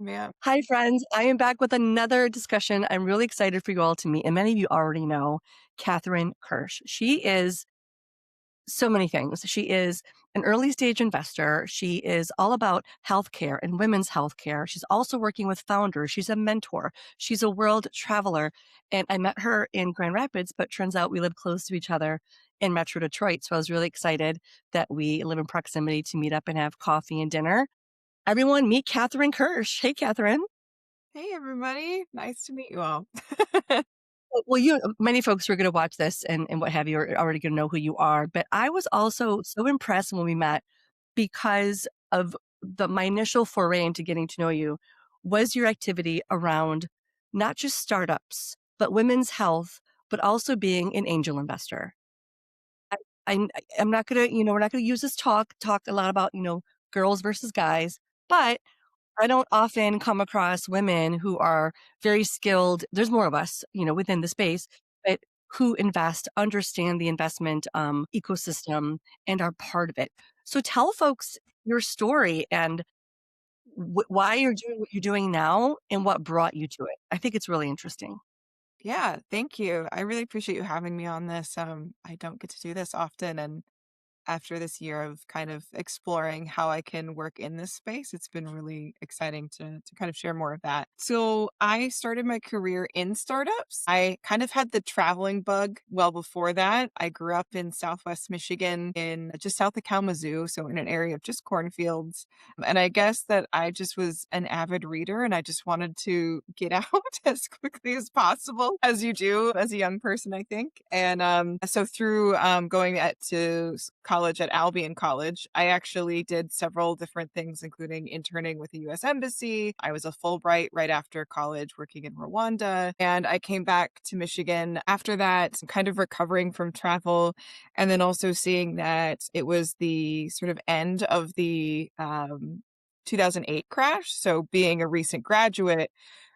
Yeah. Hi, friends. I am back with another discussion. I'm really excited for you all to meet. And many of you already know Katherine Kirsch. She is so many things. She is an early stage investor. She is all about healthcare and women's healthcare. She's also working with founders. She's a mentor. She's a world traveler. And I met her in Grand Rapids, but turns out we live close to each other in Metro Detroit. So I was really excited that we live in proximity to meet up and have coffee and dinner. Everyone, meet Katherine Kirsch. Hey, Katherine. Hey, everybody. Nice to meet you all. Well, many folks who are gonna watch this and what have you are already gonna know who you are, but I was also so impressed when we met because of my initial foray into getting to know you was your activity around not just startups, but women's health, but also being an angel investor. I I I'm not gonna, we're not gonna use this talk a lot about, girls versus guys, but I don't often come across women who are very skilled. There's more of us, within the space, but who invest, understand the investment ecosystem, and are part of it. So tell folks your story and why you're doing what you're doing now and what brought you to it. I think it's really interesting. Yeah, thank you. I really appreciate you having me on this. I don't get to do this often, and after this year of kind of exploring how I can work in this space, it's been really exciting to kind of share more of that. So I started my career in startups. I kind of had the traveling bug well before that. I grew up in Southwest Michigan in just south of Kalamazoo, so in an area of just cornfields. And I guess that I just was an avid reader and I just wanted to get out as quickly as possible, as you do as a young person, I think. And so through going to college at Albion College, I actually did several different things, including interning with the US Embassy. I was a Fulbright right after college working in Rwanda. And I came back to Michigan after that, kind of recovering from travel. And then also seeing that it was the sort of end of the 2008 crash. So being a recent graduate,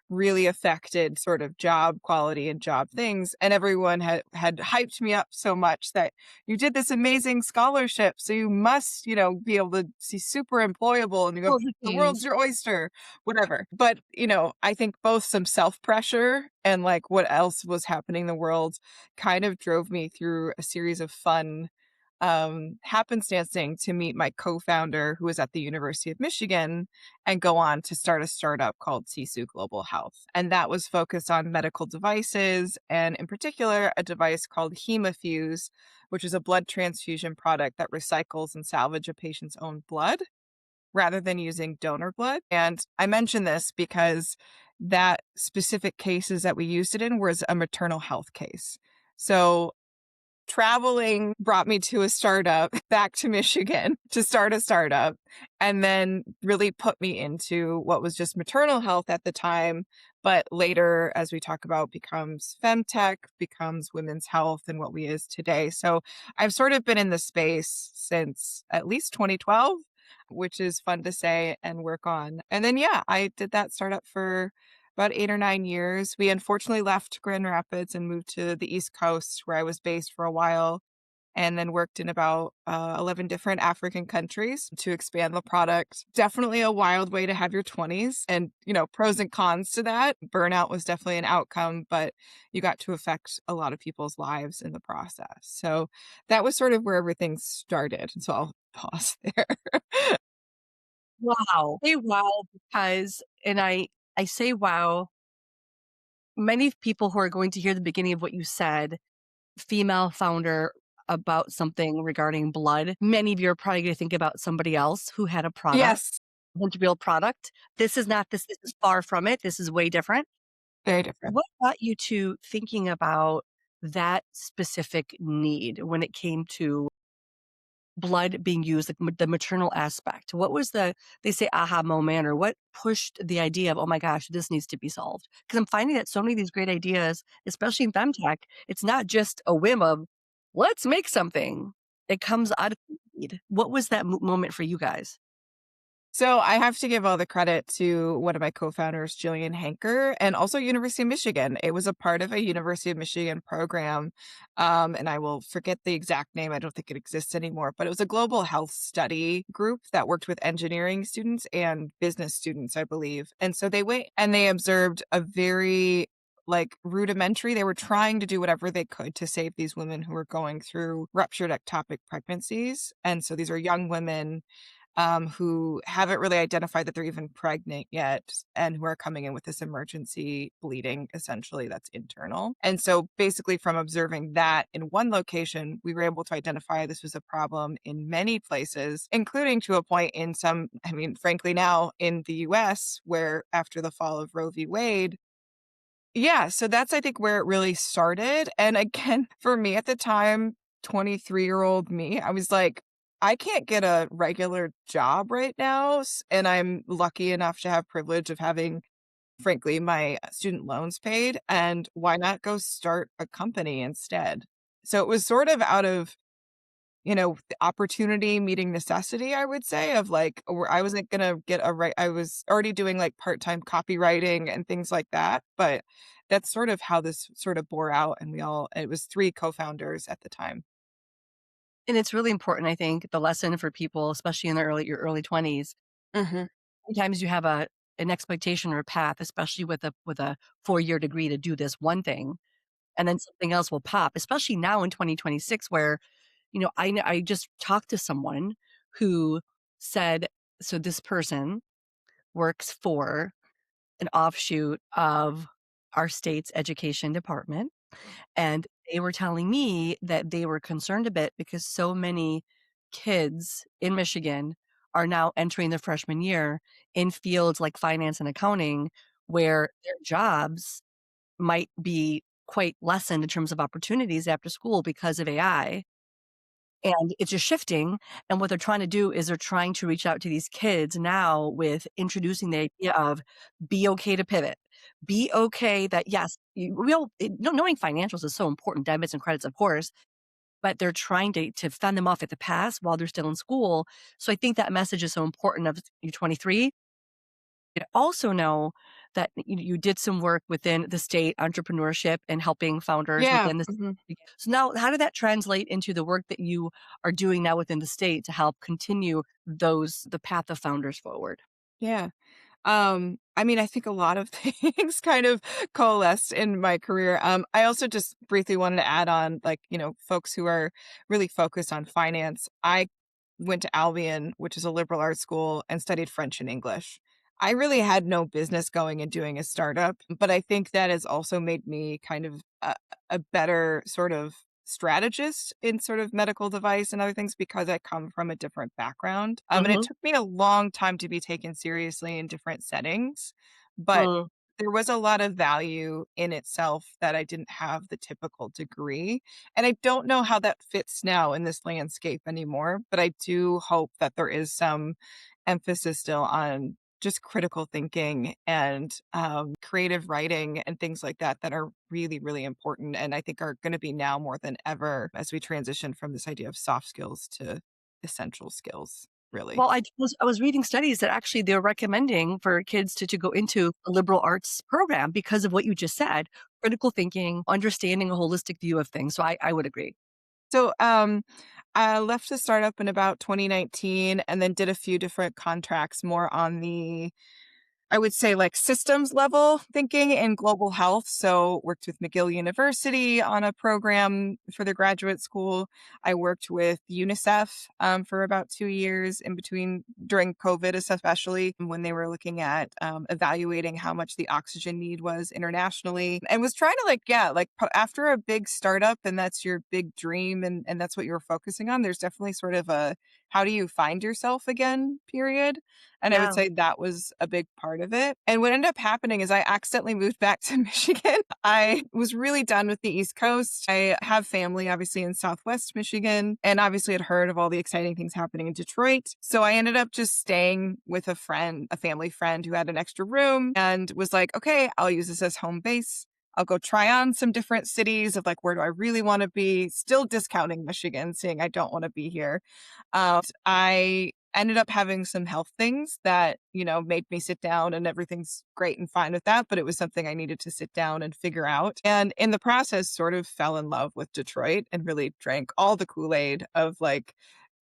really affected sort of job quality and job things. And everyone had hyped me up so much that you did this amazing scholarship. So you must, be able to see super employable and you go, Oh, the the tease. world's your oyster, whatever. But, I think both some self pressure and like what else was happening in the world kind of drove me through a series of fun happenstancing to meet my co-founder who was at the University of Michigan and go on to start a startup called Sisu Global Health. And that was focused on medical devices and in particular a device called Hemofuse, which is a blood transfusion product that recycles and salvage a patient's own blood rather than using donor blood. And I mention this because that specific cases that we used it in was a maternal health case. So traveling brought me to a startup back to Michigan to start a startup and then really put me into what was just maternal health at the time, but later, as we talk about, becomes FemTech, becomes women's health and what we is today. So I've sort of been in the space since at least 2012, which is fun to say and work on. And then, yeah, I did that startup for about 8 or 9 years. We unfortunately left Grand Rapids and moved to the East Coast, where I was based for a while, and then worked in about 11 different African countries to expand the product. Definitely a wild way to have your 20s and, pros and cons to that. Burnout was definitely an outcome, but you got to affect a lot of people's lives in the process. So that was sort of where everything started. So I'll pause there. Wow. Say wow because, and I say wow, many people who are going to hear the beginning of what you said, female founder about something regarding blood, many of you are probably going to think about somebody else who had a product, Yes, a real product. This is not this. This is far from it. This is way different. very different. What got you to thinking about that specific need when it came to blood being used, like the maternal aspect? What was they say aha moment, or what pushed the idea of, oh my gosh, this needs to be solved? Because I'm finding that so many of these great ideas, especially in femtech, it's not just a whim of let's make something. It comes out of need. What was that moment for you guys? So I have to give all the credit to one of my co-founders, Jillian Hanker, and also University of Michigan. It was a part of a University of Michigan program, and I will forget the exact name. I don't think it exists anymore, but it was a global health study group that worked with engineering students and business students, I believe. And so they went and they observed a very like rudimentary. They were trying to do whatever they could to save these women who were going through ruptured ectopic pregnancies. And so these are young women who haven't really identified that they're even pregnant yet and who are coming in with this emergency bleeding, essentially, that's internal. And so, basically, from observing that in one location, we were able to identify this was a problem in many places, including to a point in some, I mean, frankly, now in the US, where after the fall of Roe v. Wade, yeah, so that's, I think, where it really started, and again, for me at the time, 23-year-old me, I was like, "I can't get a regular job right now," and I'm lucky enough to have privilege of having, frankly, my student loans paid, and why not go start a company instead? So it was sort of out of the opportunity meeting necessity, I would say, of like, where I wasn't gonna get a right. I was already doing like part-time copywriting and things like that, but that's sort of how this sort of bore out. And it was three co-founders at the time. And it's really important, I think, the lesson for people, especially in your early 20s. Hmm. Sometimes you have an expectation or a path, especially with a 4-year degree to do this one thing, and then something else will pop, especially now in 2026 where, I just talked to someone who said, so this person works for an offshoot of our state's education department. And they were telling me that they were concerned a bit because so many kids in Michigan are now entering their freshman year in fields like finance and accounting, where their jobs might be quite lessened in terms of opportunities after school because of AI. And it's just shifting, and what they're trying to do is they're trying to reach out to these kids now with introducing the idea of be okay to pivot. Be okay that, yes, you we all knowing financials is so important, debits and credits, of course, but they're trying to fend them off at the pass while they're still in school. So I think that message is so important of you're 23. You also know that you did some work within the state entrepreneurship and helping founders Yeah. within the Hmm. state. So now how did that translate into the work that you are doing now within the state to help continue the path of founders forward? Yeah. I mean, I think a lot of things kind of coalesced in my career. I also just briefly wanted to add on, like, folks who are really focused on finance. I went to Albion, which is a liberal arts school, and studied French and English. I really had no business going and doing a startup, but I think that has also made me kind of a better sort of strategist in sort of medical device and other things because I come from a different background. And it Mhm. took me a long time to be taken seriously in different settings, but Mm. there was a lot of value in itself that I didn't have the typical degree. And I don't know how that fits now in this landscape anymore, but I do hope that there is some emphasis still on just critical thinking and creative writing and things like that that are really, really important. And I think are going to be now more than ever as we transition from this idea of soft skills to essential skills, really. Well, I was reading studies that actually they're recommending for kids to go into a liberal arts program because of what you just said, critical thinking, understanding a holistic view of things. So I would agree. So, I left the startup in about 2019 and then did a few different contracts more on the I would say like systems level thinking in global health. So worked with McGill University on a program for their graduate school. I worked with UNICEF for about 2 years in between during COVID, especially when they were looking at evaluating how much the oxygen need was internationally, and was trying to after a big startup and that's your big dream and that's what you're focusing on. There's definitely sort of a how do you find yourself again period, and I would Yeah. say that was a big part of it. And what ended up happening is I accidentally moved back to Michigan. I was really done with the East Coast. I have family, obviously, in Southwest Michigan, and obviously had heard of all the exciting things happening in Detroit. So I ended up just staying with a friend, a family friend who had an extra room, and was like, okay, I'll use this as home base. I'll go try on some different cities of like, where do I really want to be? Still discounting Michigan, saying I don't want to be here. I ended up having some health things that, made me sit down, and everything's great and fine with that, but it was something I needed to sit down and figure out. And in the process, sort of fell in love with Detroit and really drank all the Kool-Aid of like,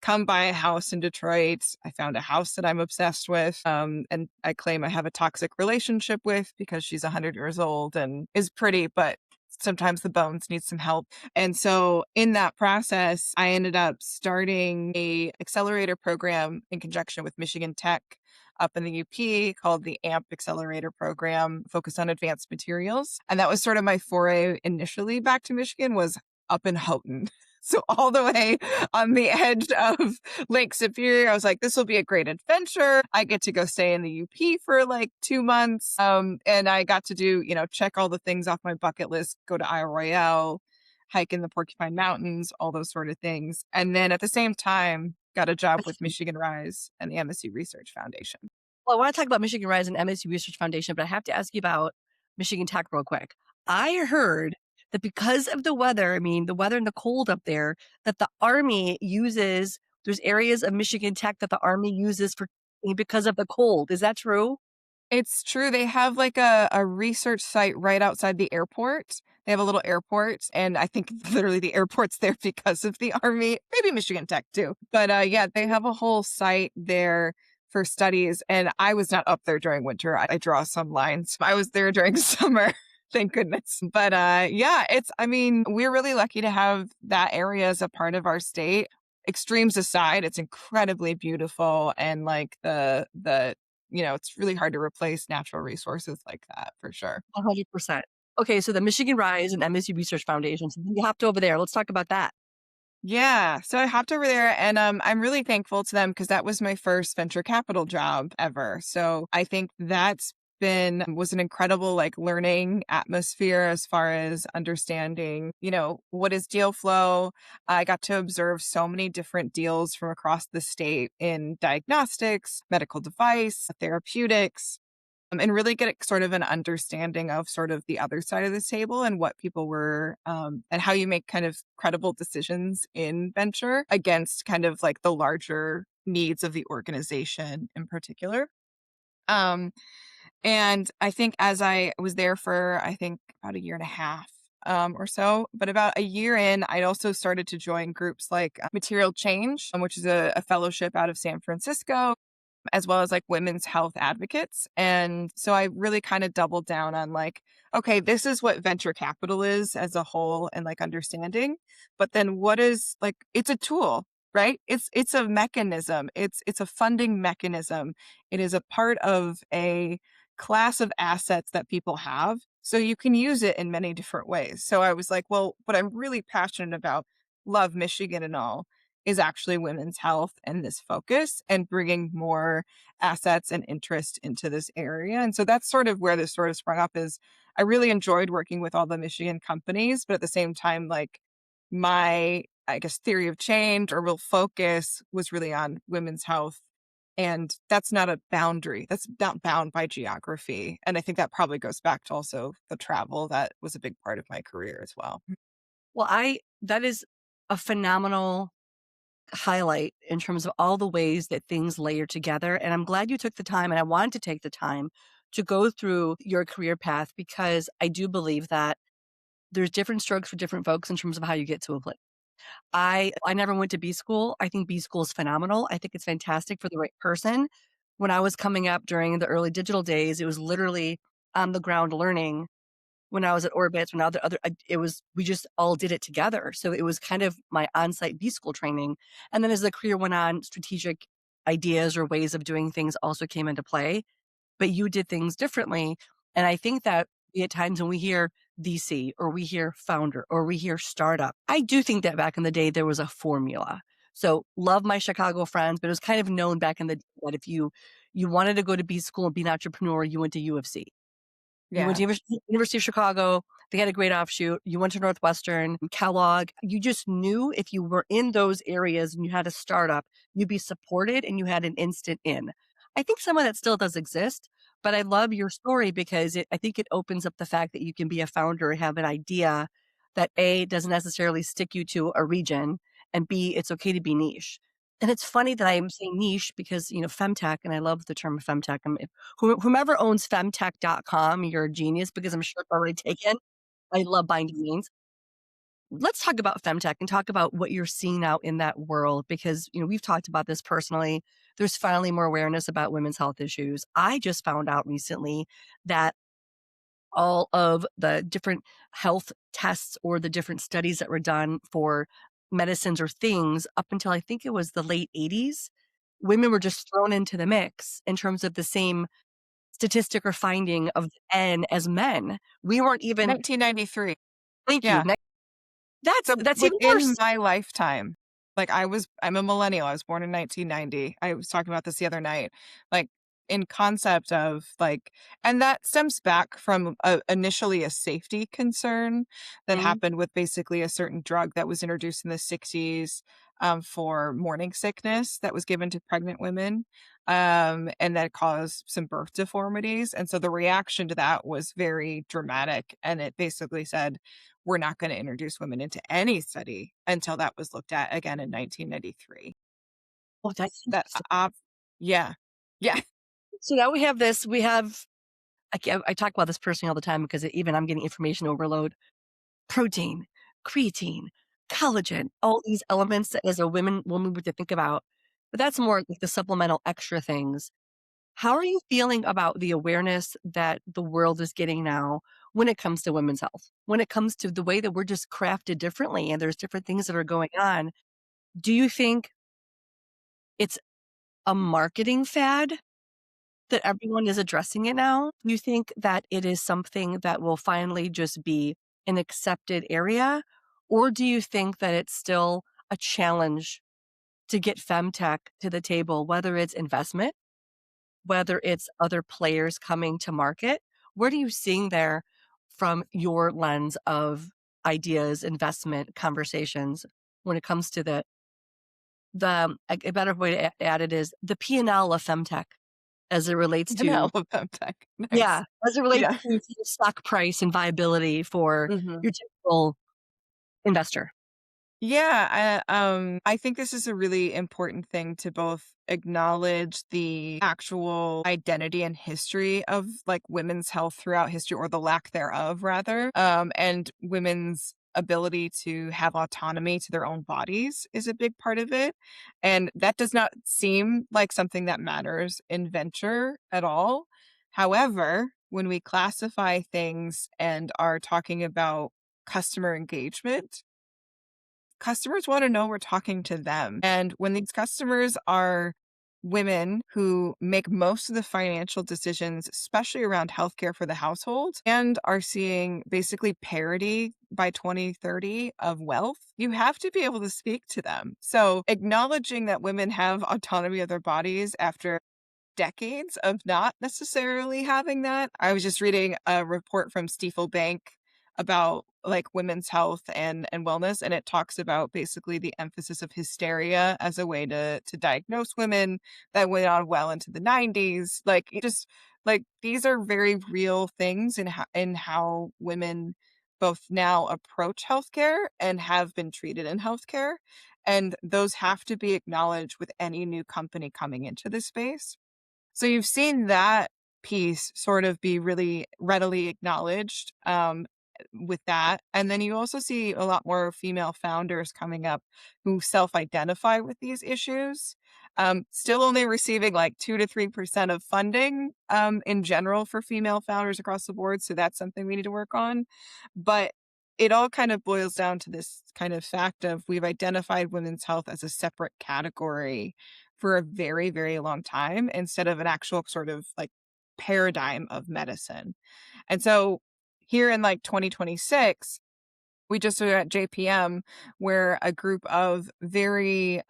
come buy a house in Detroit. I found a house that I'm obsessed with. And I claim I have a toxic relationship with because she's 100 years old and is pretty, but sometimes the bones need some help. And so in that process, I ended up starting a accelerator program in conjunction with Michigan Tech up in the UP called the AMP Accelerator Program, focused on advanced materials. And that was sort of my foray initially back to Michigan, was up in Houghton. So all the way on the edge of Lake Superior, I was like, this will be a great adventure. I get to go stay in the UP for like 2 months. And I got to do, check all the things off my bucket list, go to Isle Royale, hike in the Porcupine Mountains, all those sort of things. And then at the same time, got a job with Michigan Rise and the MSU Research Foundation. Well, I want to talk about Michigan Rise and MSU Research Foundation, but I have to ask you about Michigan Tech real quick. I heard that because of the weather, I mean, the weather and the cold up there, that the Army uses, there's areas of Michigan Tech that the Army uses for because of the cold. Is that true? It's true. They have like a research site right outside the airport. They have a little airport, and I think literally the airport's there because of the Army, maybe Michigan Tech too. But yeah, they have a whole site there for studies. And I was not up there during winter. I draw some lines. I was there during summer. Thank goodness. But yeah, I mean, we're really lucky to have that area as a part of our state. Extremes aside, it's incredibly beautiful, and like it's really hard to replace natural resources like that for sure. 100%. Okay, so the Michigan Rise and MSU Research Foundation. So you hopped over there. Let's talk about that. Yeah, so I hopped over there, and I'm really thankful to them because that was my first venture capital job ever. So I think was an incredible like learning atmosphere as far as understanding, what is deal flow. I got to observe so many different deals from across the state in diagnostics, medical device, therapeutics, and really get sort of an understanding of sort of the other side of the table and what people were, and how you make kind of credible decisions in venture against kind of like the larger needs of the organization in particular. Um, and I think as I was there for, I think about a year and a half, or so, but about a year in, I also started to join groups like Material Change, which is a fellowship out of San Francisco, as well as like women's health advocates. And so I really kind of doubled down on like, okay, this is what venture capital is as a whole and like understanding. But then what is like, it's a tool, right? It's a mechanism. It's a funding mechanism. It is a part of a class of assets that people have. So you can use it in many different ways. So I was like, well, what I'm really passionate about, love Michigan and all, is actually women's health and this focus and bringing more assets and interest into this area. And so that's sort of where this sort of sprung up. Is I really enjoyed working with all the Michigan companies, but at the same time, like my, I guess, theory of change or real focus was really on women's health. And that's not a boundary. That's not bound by geography. And I think that probably goes back to also the travel that was a big part of my career as well. Well, that is a phenomenal highlight in terms of all the ways that things layer together. And I'm glad you took the time, and I wanted to take the time to go through your career path, because I do believe that there's different strokes for different folks in terms of how you get to a place. I never went to B school. I think B school is phenomenal. I think it's fantastic for the right person. When I was coming up during the early digital days, it was literally on the ground learning. When I was at Orbitz, when other it was, we just all did it together. So it was kind of my on-site B school training. And then as the career went on, strategic ideas or ways of doing things also came into play, but you did things differently. And I think that at times when we hear VC or we hear founder or we hear startup, I do think that back in the day there was a formula. So love my Chicago friends, but it was kind of known back in the day that if you wanted to go to B school and be an entrepreneur, you went to U of C. You went Yeah. to University of Chicago. They had a great offshoot. You went to Northwestern, Kellogg. You just knew if you were in those areas and you had a startup, you'd be supported and you had an instant in. I think some of that still does exist, but I love your story because I think it opens up the fact that you can be a founder and have an idea that A, doesn't necessarily stick you to a region, and B, it's okay to be niche. And it's funny that I'm saying niche because, FemTech, and I love the term FemTech. If whomever owns femtech.com, you're a genius because I'm sure it's already taken. I love buying domains. Let's talk about femtech and talk about what you're seeing out in that world because, we've talked about this personally. There's finally more awareness about women's health issues. I just found out recently that all of the different health tests or the different studies that were done for medicines or things up until I think it was the late 80s, women were just thrown into the mix in terms of the same statistic or finding of N as men. We weren't even 1993. thank you. Yeah. So That's even within worse. my lifetime, like I'm a millennial. I was born in 1990. I was talking about this the other night. Like in concept of like, and that stems back from initially a safety concern that Mhm. happened with basically a certain drug that was introduced in the 60s for morning sickness that was given to pregnant women. And that caused some birth deformities. And so the reaction to that was very dramatic. And it basically said, we're not going to introduce women into any study until that was looked at again in 1993. Oh, that's That interesting. yeah. Yeah. So now we have this, we have I talk about this personally all the time because even I'm getting information overload. Protein, creatine, collagen, all these elements that as a woman would to think about. But that's more like the supplemental extra things. How are you feeling about the awareness that the world is getting now when it comes to women's health? When it comes to the way that we're just crafted differently and there's different things that are going on. Do you think it's a marketing fad that everyone is addressing it now? Do you think that it is something that will finally just be an accepted area? Or do you think that it's still a challenge to get femtech to the table, whether it's investment, whether it's other players coming to market? What are you seeing there from your lens of ideas, investment, conversations when it comes to a better way to add it is the P&L of femtech as it relates And I to love FemTech. Nice. yeah, as it relates Yeah. to stock price and viability for Mhm. your typical investor. Yeah, I think this is a really important thing to both acknowledge the actual identity and history of like women's health throughout history or the lack thereof rather. And women's ability to have autonomy to their own bodies is a big part of it. And that does not seem like something that matters in venture at all. However, when we classify things and are talking about customer engagement, customers wanna know we're talking to them, and when these customers are women who make most of the financial decisions, especially around healthcare for the household, and are seeing basically parity by 2030 of wealth, you have to be able to speak to them. So, acknowledging that women have autonomy of their bodies after decades of not necessarily having that. I was just reading a report from Stifel Bank about like women's health and wellness, and it talks about basically the emphasis of hysteria as a way to diagnose women that went on well into the 90s. Like it just like these are very real things in how women both now approach healthcare and have been treated in healthcare. And those have to be acknowledged with any new company coming into this space. So you've seen that piece sort of be really readily acknowledged, with that, and then you also see a lot more female founders coming up who self-identify with these issues. Still only receiving, like, 2 to 3% of funding, in general for female founders across the board, so that's something we need to work on, but it all kind of boils down to this kind of fact of we've identified women's health as a separate category for a very, very long time instead of an actual sort of like paradigm of medicine. And so here in like 2026, we just were at JPM where a group of very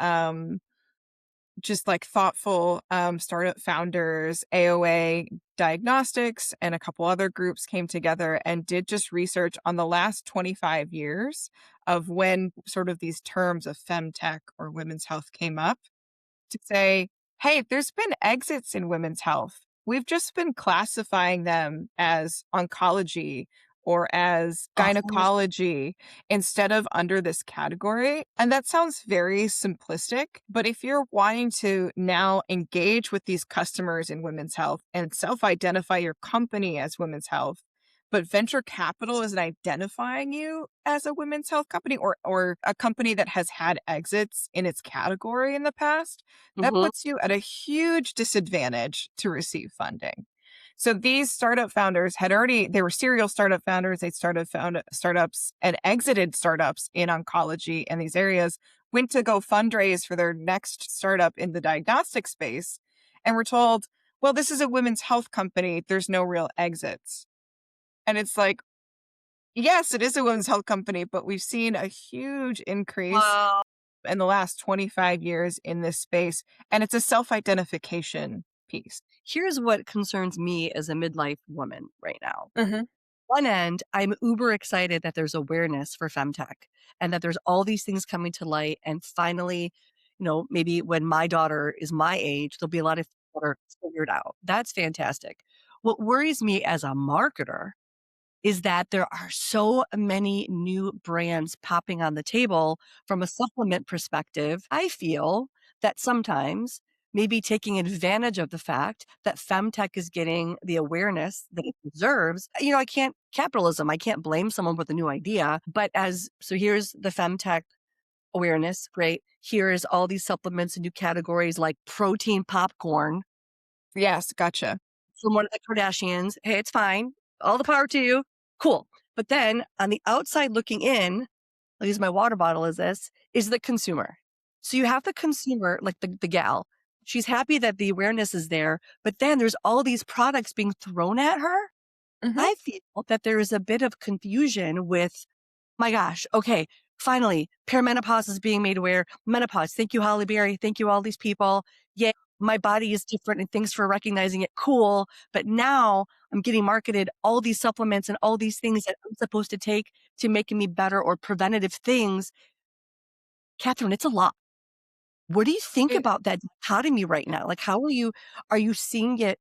just like thoughtful startup founders, AOA Diagnostics, and a couple other groups came together and did just research on the last 25 years of when sort of these terms of femtech or women's health came up to say, hey, there's been exits in women's health. We've just been classifying them as oncology or as Oh, gynecology instead of under this category. And that sounds very simplistic, but if you're wanting to now engage with these customers in women's health and self identify your company as women's health, but venture capital isn't identifying you as a women's health company or a company that has had exits in its category in the past, that mhm. puts you at a huge disadvantage to receive funding. So these startup founders they were serial startup founders. They found startups and exited startups in oncology and these areas, went to go fundraise for their next startup in the diagnostic space, and were told, well, this is a women's health company. There's no real exits. And it's like, yes, it is a women's health company, but we've seen a huge increase Well, in the last 25 years in this space, and it's a self-identification piece. here's what concerns me as a midlife woman right now. Mhm, One end, I'm uber excited that there's awareness for femtech and that there's all these things coming to light. And finally, maybe when my daughter is my age, there'll be a lot of things that are figured out. That's fantastic. What worries me as a marketer is that there are so many new brands popping on the table from a supplement perspective. I feel that sometimes maybe taking advantage of the fact that femtech is getting the awareness that it deserves. I can't capitalism. I can't blame someone with a new idea. But here's the femtech awareness. Great. Here's all these supplements and new categories like protein popcorn yes, gotcha. from one of the Kardashians. Hey, it's fine. All the power to you. Cool. But then on the outside looking in, I'll use my water bottle as this, is the consumer. So you have the consumer, like the gal. She's happy that the awareness is there, but then there's all these products being thrown at her. Mhm. I feel that there is a bit of confusion with, my gosh, okay, finally, perimenopause is being made aware. Menopause. Thank you, Holly Berry. Thank you, all these people. Yay, my body is different and thanks for recognizing it. Cool. But now I'm getting marketed all these supplements and all these things that I'm supposed to take to making me better or preventative things. Catherine, it's a lot. What do you think It about that dichotomy right now? Like, are you seeing it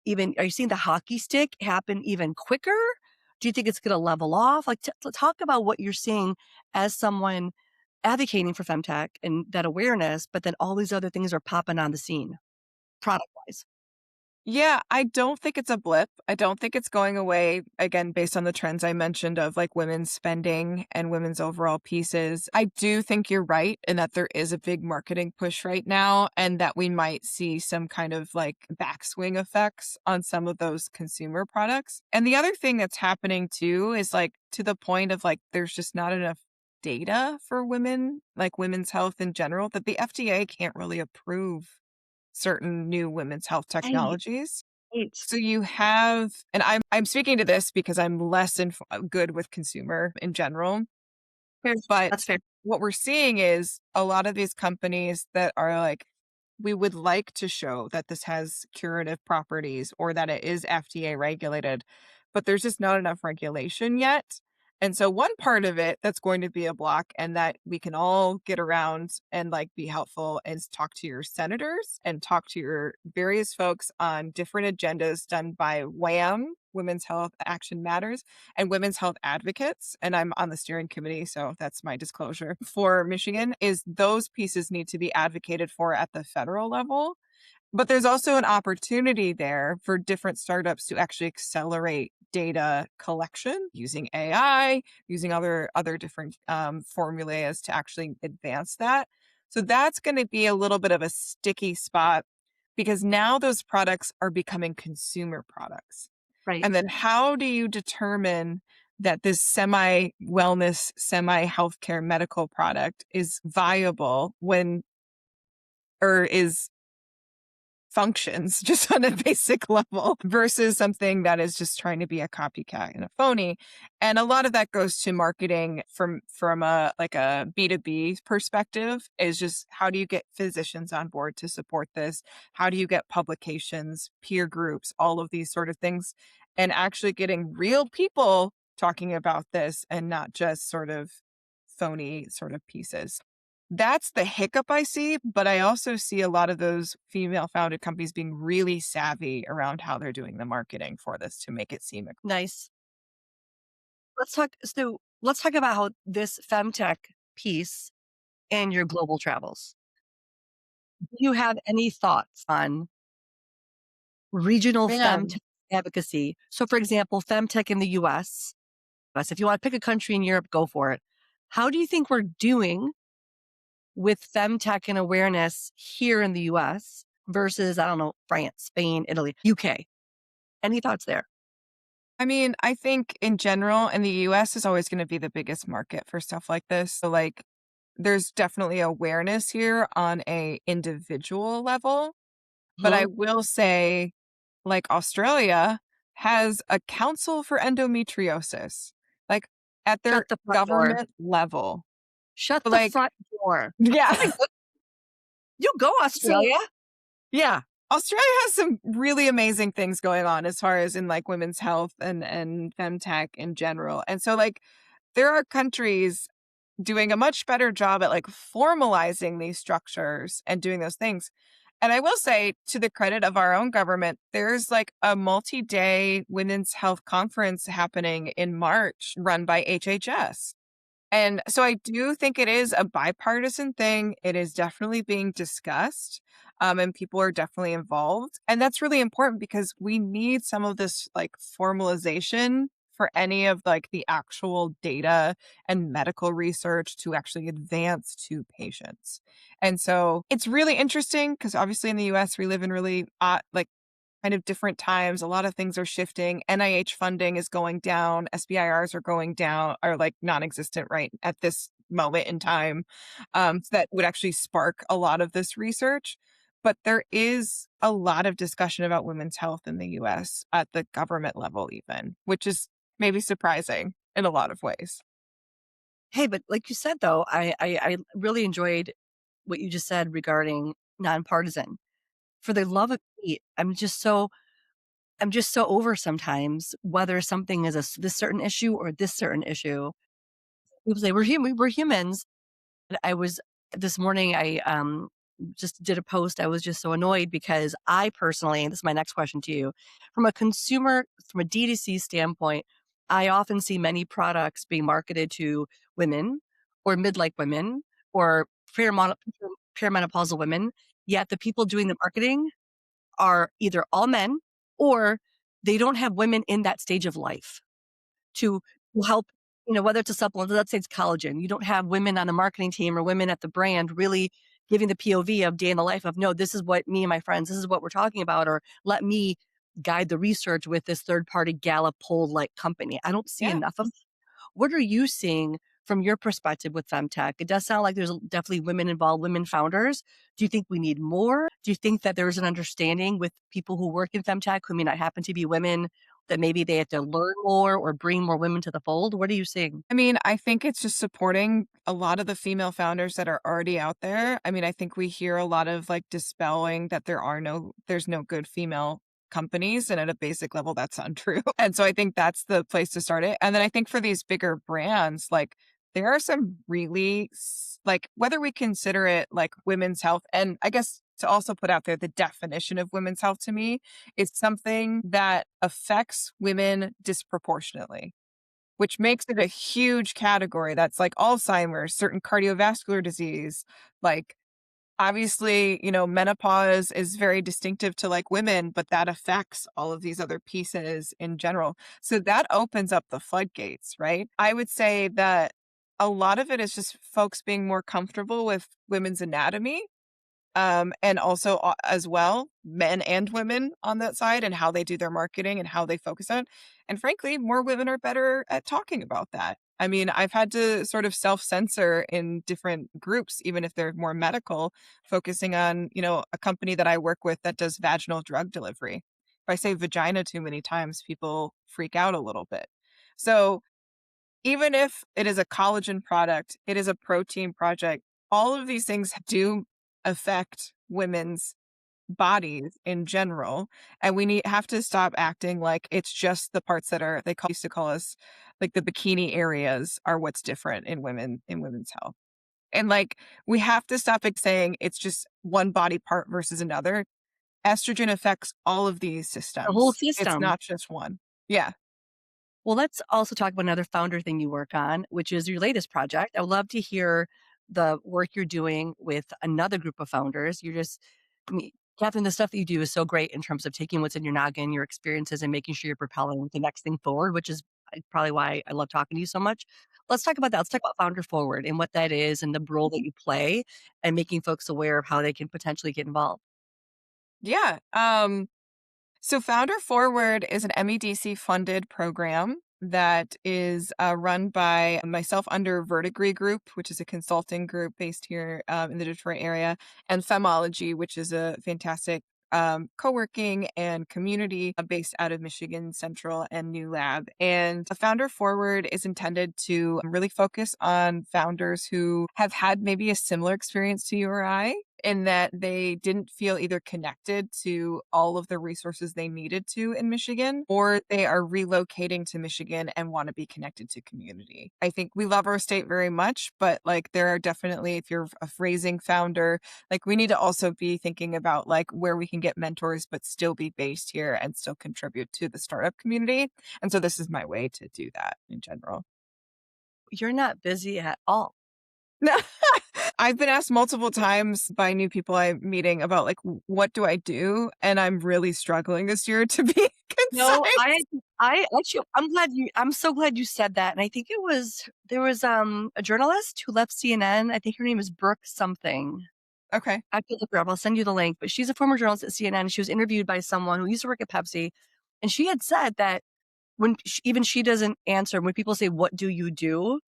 are you seeing the hockey stick happen even quicker? Do you think it's going to level off? Like, talk about what you're seeing as someone advocating for femtech and that awareness, but then all these other things are popping on the scene, product wise. Yeah, I don't think it's a blip. I don't think it's going away, again, based on the trends I mentioned of, like, women's spending and women's overall pieces. I do think you're right in that there is a big marketing push right now, and that we might see some kind of, like, backswing effects on some of those consumer products. And the other thing that's happening too is, like, to the point of, like, there's just not enough data for women, like, women's health in general, that the FDA can't really approve certain new women's health Right, technologies. right. So you have, and I'm speaking to this because I'm less good with consumer in general, Fair. but That's fair. what we're seeing is a lot of these companies that are like, we would like to show that this has curative properties or that it is FDA regulated, but there's just not enough regulation yet. And so one part of it that's going to be a block and that we can all get around and like be helpful is talk to your senators and talk to your various folks on different agendas done by WHAM, Women's Health Action Matters, and women's health advocates, and I'm on the steering committee, so that's my disclosure for Michigan, is those pieces need to be advocated for at the federal level. But there's also an opportunity there for different startups to actually accelerate data collection using AI, using other different formulas to actually advance that. So that's going to be a little bit of a sticky spot because now those products are becoming consumer products. Right. And then how do you determine that this semi wellness, semi healthcare medical product is viable when or is functions just on a basic level versus something that is just trying to be a copycat and a phony. And a lot of that goes to marketing from a like a B2B perspective is just how do you get physicians on board to support this? How do you get publications, peer groups, all of these sort of things and actually getting real people talking about this and not just sort of phony sort of pieces. That's the hiccup I see, but I also see a lot of those female-founded companies being really savvy around how they're doing the marketing for this to make it seem Nice. let's talk about how this femtech piece and your global travels. Do you have any thoughts on regional Man, femtech advocacy? So, for example, femtech in the US, if you want to pick a country in Europe, go for it. How do you think we're doing with femtech and awareness here in the US versus, I don't know, France, Spain, Italy, UK? Any thoughts there? I mean, I think in general, in the US is always gonna be the biggest market for stuff like this. So, like, there's definitely awareness here on a individual level, but I Mhm. will say, like, Australia has a council for endometriosis, like, at their Shut the front door. government level. Shut So, the like front door. yeah. Oh my good, you go So Australia. yeah, Australia has some really amazing things going on as far as in, like, women's health and femtech in general, and so, like, there are countries doing a much better job at, like, formalizing these structures and doing those things. And I will say, to the credit of our own government, there's, like, a multi-day women's health conference happening in March run by HHS. And so I do think it is a bipartisan thing. It is definitely being discussed, and people are definitely involved. And that's really important because we need some of this like formalization for any of like the actual data and medical research to actually advance to patients. And so it's really interesting because obviously in the US we live in really like kind of different times. A lot of things are shifting. NIH funding is going down. SBIRs are going down, are like non-existent right at this moment in time. So that would actually spark a lot of this research. But there is a lot of discussion about women's health in the US at the government level, even, which is maybe surprising in a lot of ways. Hey, but like you said though, I really enjoyed what you just said regarding nonpartisan. For the love of Pete, I'm just so over sometimes whether something is this certain issue or this certain issue. People say we're humans. And I was this morning, I just did a post. I was just so annoyed because I personally, and this is my next question to you, from a D2C standpoint, I often see many products being marketed to women or midlife women or perimenopausal women, yet the people doing the marketing are either all men or they don't have women in that stage of life to help, whether it's a supplement, let's say it's collagen. You don't have women on the marketing team or women at the brand really giving the POV of day in the life of, no, this is what me and my friends, this is what we're talking about, or let me guide the research with this third party Gallup poll like company. I don't see Yeah. enough of. What are you seeing from your perspective with femtech? It does sound like there's definitely women involved, women founders. Do you think we need more? Do you think that there's an understanding with people who work in femtech who may not happen to be women that maybe they have to learn more or bring more women to the fold? What are you seeing? I mean, I think it's just supporting a lot of the female founders that are already out there. I mean, I think we hear a lot of like dispelling that there's no good female companies. And at a basic level, that's untrue. And so I think that's the place to start it. And then I think for these bigger brands, like there are some really like whether we consider it like women's health, and I guess to also put out there the definition of women's health to me is something that affects women disproportionately, which makes it a huge category that's like Alzheimer's, certain cardiovascular disease. Like, obviously, menopause is very distinctive to like women, but that affects all of these other pieces in general. So that opens up the floodgates, right? I would say that a lot of it is just folks being more comfortable with women's anatomy, and also as well, men and women on that side and how they do their marketing and how they focus on it. And frankly, more women are better at talking about that. I mean, I've had to sort of self-censor in different groups, even if they're more medical, focusing on, a company that I work with that does vaginal drug delivery. If I say vagina too many times, people freak out a little bit. So even if it is a collagen product, it is a protein project, all of these things do affect women's bodies in general. And we have to stop acting like it's just the parts that are, used to call us like the bikini areas are what's different in women's health. And like, we have to stop saying it's just one body part versus another. Estrogen affects all of these The whole systems. It's system. not just one. Yeah. Well, let's also talk about another founder thing you work on, which is your latest project. I would love to hear the work you're doing with another group of founders. I mean, Catherine, the stuff that you do is so great in terms of taking what's in your noggin, your experiences, and making sure you're propelling the next thing forward, which is probably why I love talking to you so much. Let's talk about that. Let's talk about Founder Forward and what that is and the role that you play and making folks aware of how they can potentially get involved. Yeah. So Founder Forward is an MEDC funded program that is run by myself under Vertigree Group, which is a consulting group based here in the Detroit area, and Femology, which is a fantastic co-working and community based out of Michigan Central and New Lab. And a Founder Forward is intended to really focus on founders who have had maybe a similar experience to you or I, in that they didn't feel either connected to all of the resources they needed to in Michigan, or they are relocating to Michigan and want to be connected to community. I think we love our state very much, but like there are definitely, if you're a phrasing founder, like we need to also be thinking about like where we can get mentors, but still be based here and still contribute to the startup community. And so this is my way to do that in general. You're not busy at all. No. I've been asked multiple times by new people I'm meeting about like what do I do? And I'm really struggling this year to be No, concise. I actually I'm so glad you said that, and I think there was, a journalist who left CNN, I think her name is Brooke something. Okay. I have to look her up, I'll send you the link, but she's a former journalist at CNN, she was interviewed by someone who used to work at Pepsi, and she had said that when sh even she doesn't answer when people say, "What do you do?"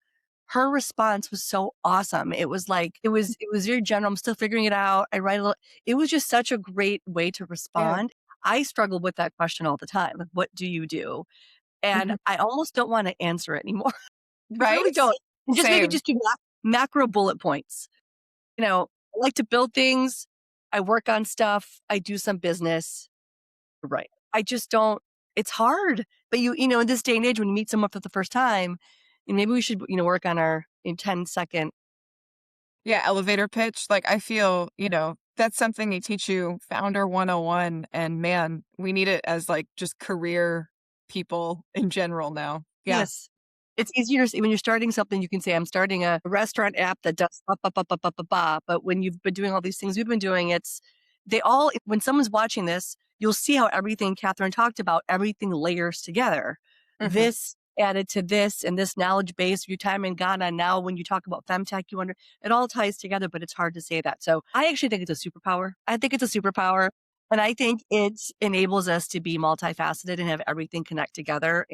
Her response was so awesome. It was like it was very general, "I'm still figuring it out, I write a little." It was just such a great way to Yeah. respond. I struggle with that question all the time, like, "What do you do?" And Mhm. I almost don't wanna answer it anymore. I really Right? don't. And just maybe Same. just do macro bullet points. You know, I like to build things, I work on stuff, I do some business. Right. I just don't it's hard. But in this day and age when you meet someone for the first time, and maybe we should, work on our in 10-second. Yeah, elevator pitch. Like I feel, that's something they teach you founder 101, and man, we need it as like just career people in general now. Yeah. Yes. It's easier to say when you're starting something, you can say, "I'm starting a restaurant app that does ba ba ba ba ba ba ba," but when you've been doing all these things we've been doing, when someone's watching this, you'll see how everything Catherine talked about, everything layers together. Mhm. This added to this and this knowledge base, your time in Ghana, and now when you talk about FemTech, it all ties together, but it's hard to say that. So I actually think it's a superpower. I think it's a superpower, and I think it enables us to be multifaceted and have everything connect together.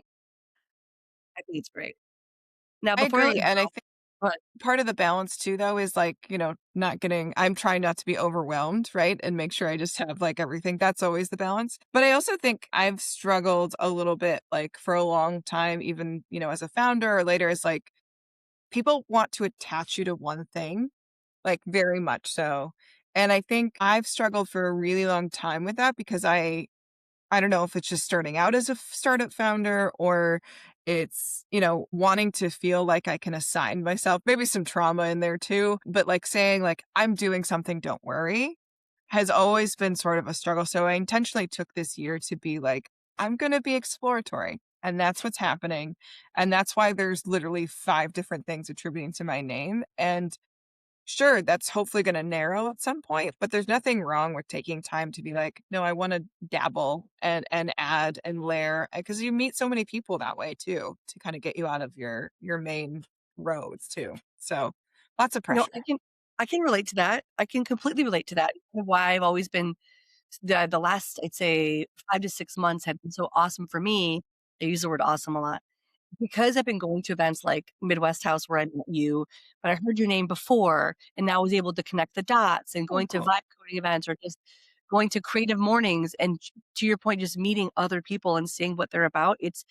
I think it's great. Now I before I let agree. you And I go think but part of the balance too, though, is like, not getting, I'm trying not to be overwhelmed, right? And make sure I just have like everything. That's always the balance. But I also think I've struggled a little bit, like for a long time, even, as a founder or later, is like people want to attach you to one thing, like very much so. And I think I've struggled for a really long time with that because I don't know if it's just starting out as a startup founder or it's, wanting to feel like I can assign myself, maybe some trauma in there too, but like saying like I'm doing something, don't worry, has always been sort of a struggle. So I intentionally took this year to be like I'm going to be exploratory. And that's what's happening. And that's why there's literally 5 different things attributing to my name. And sure, that's hopefully gonna narrow at some point, but there's nothing wrong with taking time to be like, "No, I wanna dabble and add and layer," because you meet so many people that way too, to kinda get you out of your main roads too. So, lots of I pressure. can relate to that. I can completely relate to that. Why I've always been the last, I'd say, 5 to 6 months have been so awesome for me. I use the word awesome a lot. Because I've been going to events like Midwest House where I met you, but I heard your name before and now I was able to connect the dots and Oh, going to cool. vibe coding events or just going to creative mornings and to your point, just meeting other people and seeing what they're about. It's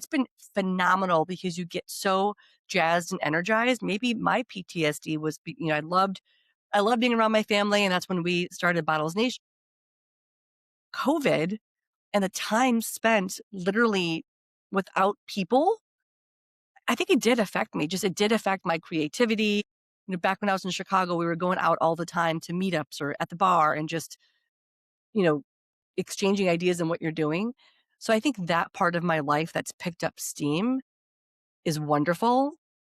been phenomenal because you get so jazzed and energized. Maybe my PTSD was, I loved being around my family, and that's when we started Bottles Nation. COVID and the time spent literally without people, I think it did affect me. Just it did affect my creativity. Back when I was in Chicago, we were going out all the time to meetups or at the bar and just, you know, exchanging ideas and what you're doing. So I think that part of my life that's picked up steam is wonderful,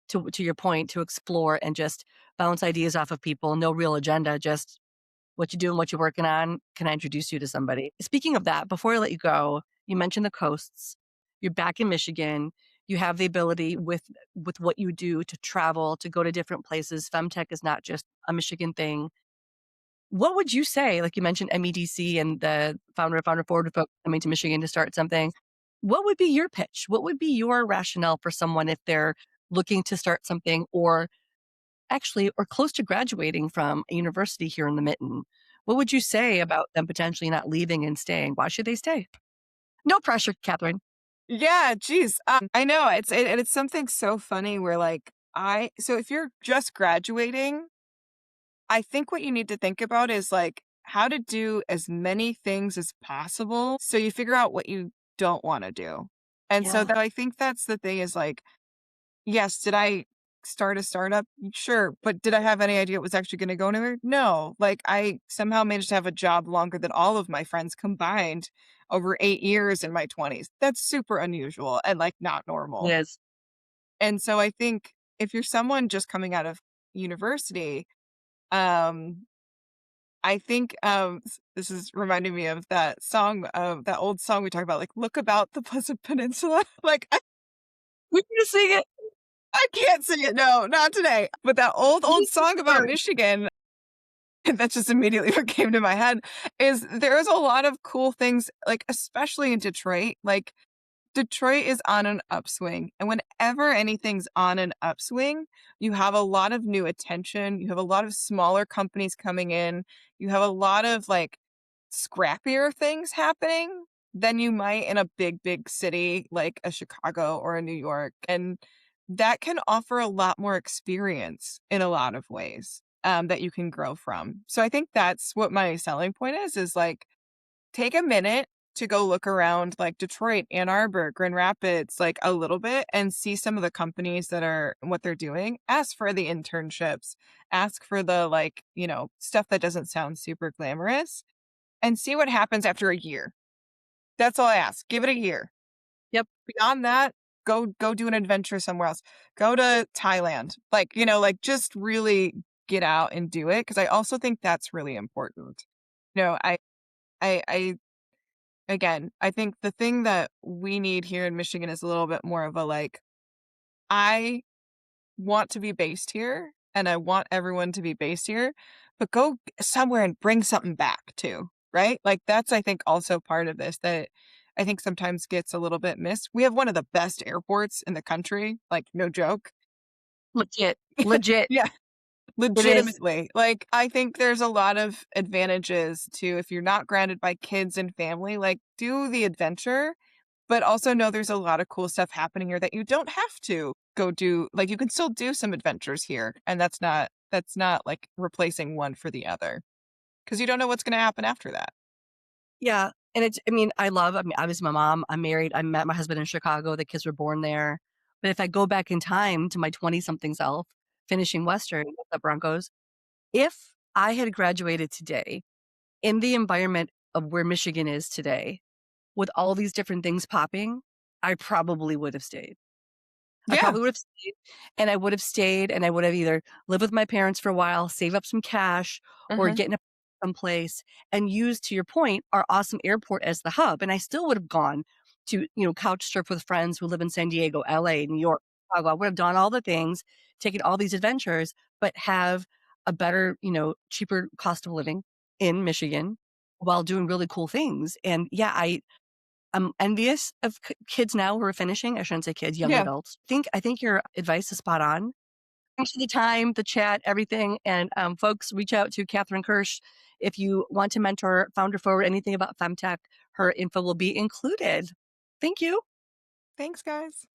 to your point, to explore and just bounce ideas off of people, no real agenda, just what you doing, what you're working on, can I introduce you to somebody? Speaking of that, before I let you go, you mentioned the coasts. You're back in Michigan. You have the ability with what you do to travel, to go to different places. FemTech is not just a Michigan thing. What would you say? Like you mentioned MEDC and the founder forward folk coming to Michigan to start something. What would be your pitch? What would be your rationale for someone if they're looking to start something or actually or close to graduating from a university here in the Mitten? What would you say about them potentially not leaving and staying? Why should they stay? No pressure, Catherine. Yeah, geez. I know and it's something so funny where like so if you're just graduating, I think what you need to think about is like how to do as many things as possible so you figure out what you don't want to do. And so Yeah. that I think that's the thing is like, yes, did I start a startup? Sure. But did I have any idea it was actually going to go anywhere? No. Like I somehow managed to have a job longer than all of my friends combined over 8 years in my 20s. That's super unusual and like not It normal. is. And so I think if you're someone just coming out of university, um, I think, this is reminding me of that song, that old song we talked about, like, "Look about the Pleasant Peninsula." Like, We're gonna sing it. I can't sing it, no, not today. But that old, You old song about are. Michigan, and that's just immediately what came to my head, is there's a lot of cool things, like, especially in Detroit, like, Detroit is on an upswing, and whenever anything's on an upswing, you have a lot of new attention, you have a lot of smaller companies coming in, you have a lot of, like, scrappier things happening than you might in a big, big city like a Chicago or a New York, and that can offer a lot more experience in a lot of ways, that you can grow from. So I think that's what my selling point is, like, take a minute to go look around like Detroit, Ann Arbor, Grand Rapids, like a little bit and see some of the companies that are what they're doing. Ask for the internships, ask for the like, stuff that doesn't sound super glamorous and see what happens after a year. That's all I ask. Give it a year. Yep. Beyond that, go do an adventure somewhere else. Go to Thailand. Like, like just really get out and do it because I also think that's really important. You know, I Again, I think the thing that we need here in Michigan is a little bit more of a like, I want to be based here and I want everyone to be based here, but go somewhere and bring something back too, right? Like that's I think also part of this that I think sometimes gets a little bit missed. We have one of the best airports in the country, like no joke. Legit. Legit. Yeah. It is. Legitimately, like, I think there's a lot of advantages to if you're not grounded by kids and family, like, do the adventure, but also know there's a lot of cool stuff happening here that you don't have to go do like, you can still do some adventures here, and that's not, like, replacing one for the other because you don't know what's gonna happen after that. Yeah, and I mean, obviously, my mom I'm married, I met my husband in Chicago, the kids were born there, but if I go back in time to my twenty-something self, finishing Western with the Broncos, if I had graduated today in the environment of where Michigan is today, with all these different things popping, I probably would have stayed. I Yeah. probably would have stayed, and I would have stayed, and I would have either lived with my parents for a while, save up some cash, or Mhm. get in a someplace and use, to your point, our awesome airport as the hub, and I still would have gone to, couch surf with friends who live in San Diego, LA, New York, Chicago. I would have done all the things, taken all these adventures, but have a better, cheaper cost of living in Michigan while doing really cool things, and yeah, I'm envious of kids now who are finishing. I shouldn't say kids, young Yeah. adults. I think your advice is spot on. Thanks for the time, the chat, everything. And folks, reach out to Katherine Kirsch if you want to mentor, founder forward, anything about FemTech. Her info will be included. Thank you. Thanks, guys.